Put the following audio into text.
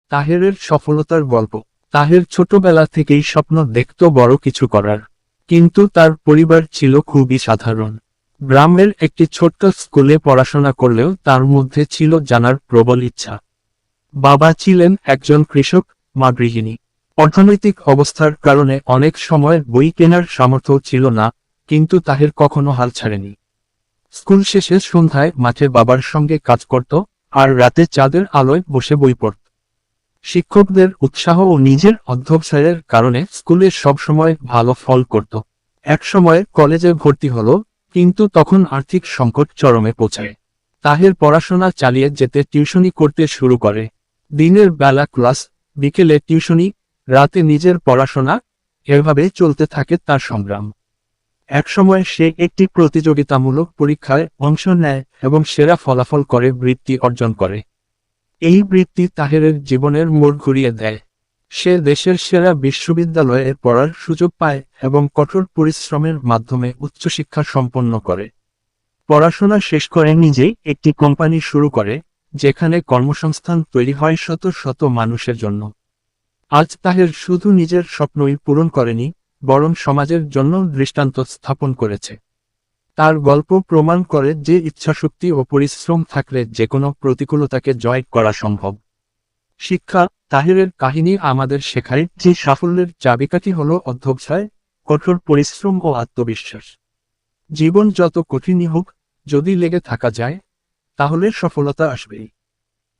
তাহেরের সফলতার গল্প। তাহের ছোটবেলা থেকেই স্বপ্ন দেখত বড় কিছু করার। কিন্তু তার পরিবার ছিল খুবই সাধারণ। গ্রামের একটি ছোট্ট স্কুলে পড়াশোনা করলেও তার মধ্যে ছিল জানার প্রবল ইচ্ছা। বাবা ছিলেন একজন কৃষক, মা গৃহিণী। অর্থনৈতিক অবস্থার কারণে অনেক সময় বই কেনার সামর্থ্য ছিল না, কিন্তু তাহের কখনো হাল ছাড়েনি। স্কুল শেষে সন্ধ্যায় মাঠে বাবার সঙ্গে কাজ করত, আর রাতে চাঁদের আলোয় বসে বই পড়ত। শিক্ষকদের উৎসাহ ও নিজের অধ্যবসায়ের কারণে স্কুলে সবসময় ভালো ফল করত। একসময় কলেজে ভর্তি হলো, কিন্তু তখন আর্থিক সংকট চরমে পৌঁছায়। তাহের পড়াশোনা চালিয়ে যেতে টিউশনি করতে শুরু করে। দিনের বেলা ক্লাস, বিকেলে টিউশনি, রাতে নিজের পড়াশোনা, এভাবে চলতে থাকে তার সংগ্রাম। একসময় সে একটি প্রতিযোগিতামূলক পরীক্ষায় অংশ নেয় এবং সেরা ফলাফল করে বৃত্তি অর্জন করে। এই বৃত্তি তাহেরের জীবনের মোড় ঘুরিয়ে দেয়। সে দেশের সেরা বিশ্ববিদ্যালয়ে পড়ার সুযোগ পায় এবং কঠোর পরিশ্রমের মাধ্যমে উচ্চশিক্ষা সম্পন্ন করে। পড়াশোনা শেষ করে নিজেই একটি কোম্পানি শুরু করে, যেখানে কর্মসংস্থান তৈরি হয় শত শত মানুষের জন্য। আজ তাহের শুধু নিজের স্বপ্নই পূরণ করেনি, বরং সমাজের জন্য দৃষ্টান্ত স্থাপন করেছে। তার গল্প প্রমাণ করে যে ইচ্ছাশক্তি ও পরিশ্রম থাকলে যেকোনো প্রতিকূলতাকে জয় করা সম্ভব। শিক্ষা। তাহেরের কাহিনী আমাদের শেখায় যে সাফল্যের চাবিকাঠি হল অধ্যবসায়, কঠোর পরিশ্রম ও আত্মবিশ্বাস। জীবন যত কঠিনই হোক, যদি লেগে থাকা যায়, তাহলে সফলতা আসবেই।